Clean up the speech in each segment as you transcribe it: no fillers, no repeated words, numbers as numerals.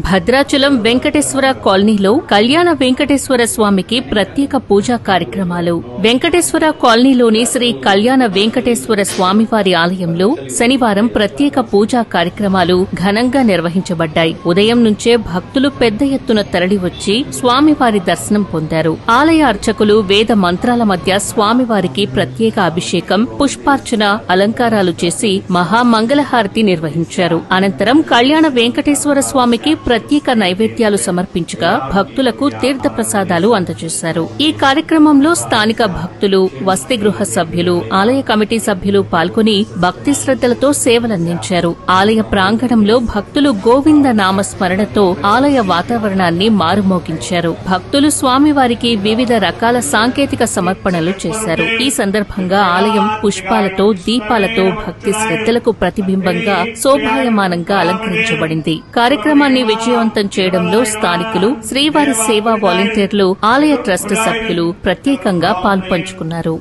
భద్రాచలం వెంకటేశ్వర కాలనీలో కళ్యాణ వెంకటేశ్వర స్వామికి ప్రత్యేక పూజా కార్యక్రమాలు. వెంకటేశ్వర కాలనీలోని శ్రీ కళ్యాణ వెంకటేశ్వర స్వామివారి ఆలయంలో శనివారం ప్రత్యేక పూజా కార్యక్రమాలు ఘనంగా నిర్వహించబడ్డాయి. ఉదయం నుంచే భక్తులు పెద్ద ఎత్తున తరలివచ్చి స్వామివారి దర్శనం పొందారు. ఆలయ అర్చకులు వేద మంత్రాల మధ్య స్వామివారికి ప్రత్యేక అభిషేకం, పుష్పార్చన, అలంకారాలు చేసి మహామంగళహారతి నిర్వహించారు. అనంతరం కళ్యాణ వెంకటేశ్వర స్వామికి ప్రత్యేక నైవేద్యాలు సమర్పించగా భక్తులకు తీర్థ ప్రసాదాలు అందజేశారు. ఈ కార్యక్రమంలో స్థానిక భక్తులు, వసతి గృహ సభ్యులు, ఆలయ కమిటీ సభ్యులు పాల్గొని భక్తి శ్రద్దలతో సేవలందించారు. ఆలయ ప్రాంగణంలో భక్తులు గోవింద నామస్మరణతో ఆలయ వాతావరణాన్ని మారుమోగించారు. భక్తులు స్వామివారికి వివిధ రకాల సాంకేతిక సమర్పణలు చేశారు. ఈ సందర్భంగా ఆలయం పుష్పాలతో, దీపాలతో భక్తి శ్రద్దలకు ప్రతిబింబంగా శోభాయమానంగా అలంకరించబడింది. కార్యక్రమాన్ని విజయవంతం చేయడంలో స్థానికులు, శ్రీవారి సేవా వాలంటీర్లు, ఆలయ ట్రస్ట్ సభ్యులు ప్రత్యేకంగా పాల్పంచుకున్నారు.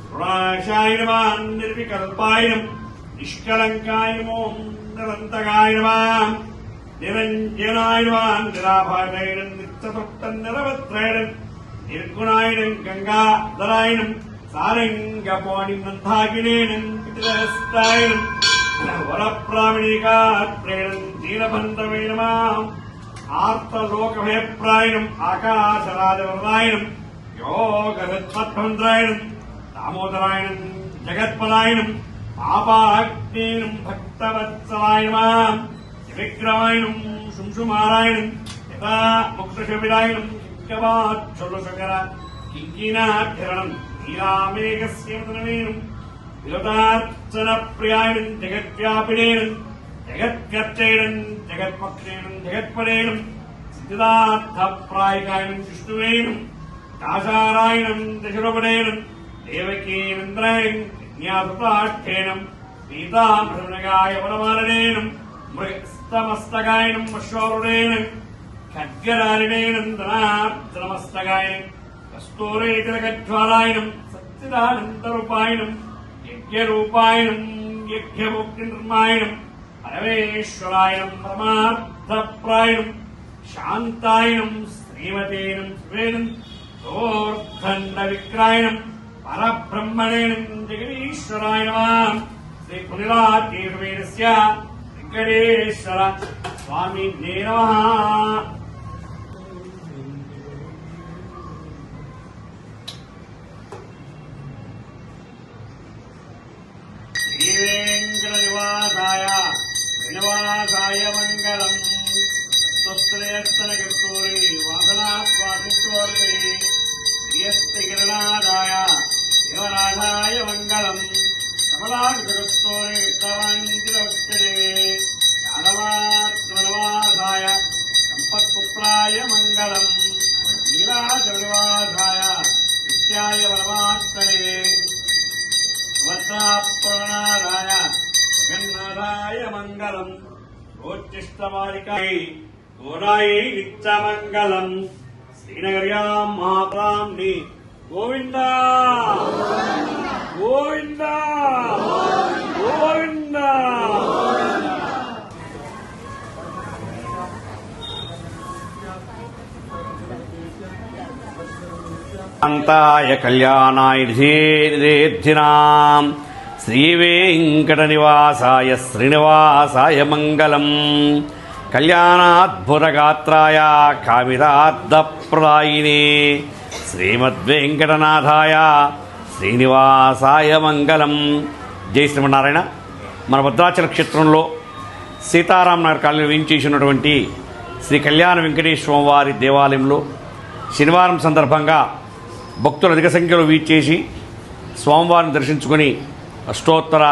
ఆర్తలోకభయప్రాయణం ఆకాశరాజవరదాయనం యోగసత్పద్మంత్రాయణం దామోదరాయణం జగత్పదాయనం పాపాగ్నేయం భక్తవత్సలాయనం విక్రమాయణం శుంశుమారాయణం యథా ముక్తశవిరాయణం కింకవాచ్చొల్లశకర కింకినాభిరణం నీరామేఘస్యమతనమేనం విలతార్చన ప్రియాయనం జగద్వ్యాపినేనం జగత్కర్తేనం జగత్పక్షేనం జగత్పరేణం సిద్ధార్థప్రాయికాయనం విష్ణువేనం దాసారాయణం దశరపడేనం దేవకీనంద్రాయణం జ్ఞాపృతాఠేనం పీతామృగాయ వనమాలనేనం మృగస్తమస్తకాయనం అశ్వారుడేనం ఖడ్గరాలినేనం ధనార్జనమస్తకాయనం కస్తూరేతిరగజ్వాలాయనం సచ్చిదానందరూపాయనం యజ్ఞరూపాయనం యజ్ఞముక్తిర్మాయనం పరమేశ్వరాయనం పరమార్థప్రాయణం శాంతాయనం శ్రీమతేనం శివేనం దోర్ధండ విక్రాయణం పరబ్రహ్మణేనం జగదీశ్వరాయ నమః. శ్రీ పునిరాతీర్వేదస్య వెంకటేశ్వర స్వామినే నమః. శ్రీవేంకటనివాసాయ శ్రీనివాసాయ మంగళం. స్వస్త్రయత్తనకర్తూరి వాసనాస్వాదిత్వర్మి శ్రీయస్తికిరణాదాయ శివనాథాయ మంగళం. కమలాకర్తూరి విప్రవంచిరవక్షరే యాదవాత్మనివాసాయ సంపత్పుత్రాయ మంగళం. నీలాచలనివాసాయ నిత్యాయ పరమాత్మనే వత్సాప్రణాదాయ జగన్నాథాయ మంగళం. రోచిష్టమాలికాయ గోరాయి నిత్యమంగళం. శ్రీనగర్యాం మహాప్రాంని గోవింద గోవింద గోవింద. అంతాయ కళ్యాణాయ ధీరేర్థినాం శ్రీవేంకటనివాసాయ శ్రీనివాసాయ మంగళం. కళ్యాణాద్భుతగాత్రాయ కామితార్థప్రదాయినే శ్రీమద్వేంకటనాథాయ శ్రీనివాసాయ మంగళం. జై శ్రీమన్నారాయణ. మన భద్రాచల క్షేత్రంలో సీతారామనగర్ కాలనీలో వేయించేసినటువంటి శ్రీ కళ్యాణ వెంకటేశ్వర వారి దేవాలయంలో శనివారం సందర్భంగా భక్తులు అధిక సంఖ్యలో వీచేసి స్వామివారిని దర్శించుకొని అష్టోత్తర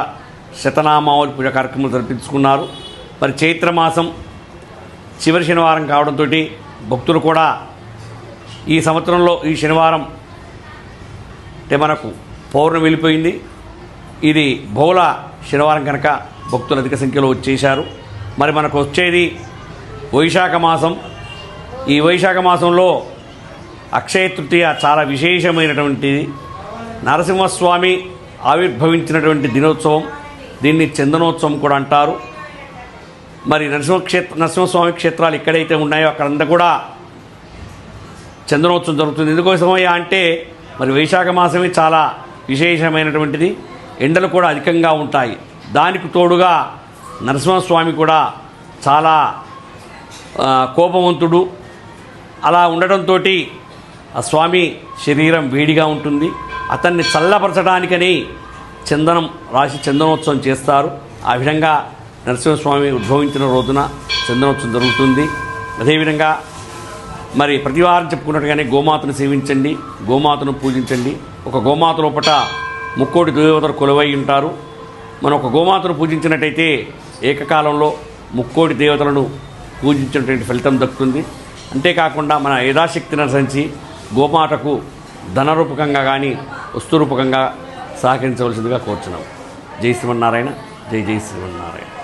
శతనామావళి పూజ కార్యక్రమాలు జరిపించుకున్నారు. మరి చైత్రమాసం చివరి శనివారం కావడంతో భక్తులు కూడా ఈ సంవత్సరంలో ఈ శనివారం అంటే మనకు పౌర్ణమి వెళ్ళిపోయింది. ఇది బహుళ శనివారం కనుక భక్తులు అధిక సంఖ్యలో వచ్చేశారు. మరి మనకు వచ్చేది వైశాఖ మాసం. ఈ వైశాఖ మాసంలో అక్షయ తృతీయ చాలా విశేషమైనటువంటిది. నరసింహస్వామి ఆవిర్భవించినటువంటి దినోత్సవం. దీన్ని చందనోత్సవం కూడా అంటారు. మరి నరసింహస్వామి క్షేత్రాలు ఎక్కడైతే ఉన్నాయో అక్కడంతా కూడా చందనోత్సవం జరుగుతుంది. ఎందుకోసమయ్యా అంటే మరి వైశాఖ మాసమే చాలా విశేషమైనటువంటిది, ఎండలు కూడా అధికంగా ఉంటాయి. దానికి తోడుగా నరసింహస్వామి కూడా చాలా కోపవంతుడు. అలా ఉండటంతో ఆ స్వామి శరీరం వేడిగా ఉంటుంది. అతన్ని చల్లపరచడానికని చందనం రాసి చందనోత్సవం చేస్తారు. ఆ విధంగా నరసింహస్వామి ఉద్భవించిన రోజున చందనోత్సవం జరుగుతుంది. అదేవిధంగా మరి ప్రతివారం చెప్పుకున్నట్టుగానే గోమాతను సేవించండి, గోమాతను పూజించండి. ఒక గోమాత లోపట ముక్కోటి దేవతలు కొలువై ఉంటారు. మనం ఒక గోమాతను పూజించినట్టయితే ఏకకాలంలో ముక్కోటి దేవతలను పూజించినటువంటి ఫలితం దక్కుతుంది. అంతేకాకుండా మన యథాశక్తిని అనుసరించి గోమాతకు ధనరూపకంగా కానీ వస్తురూపకంగా సహకరించవలసిందిగా కోరుచున్నాం. జై శ్రీమన్నారాయణ. జై జై శ్రీమన్నారాయణ.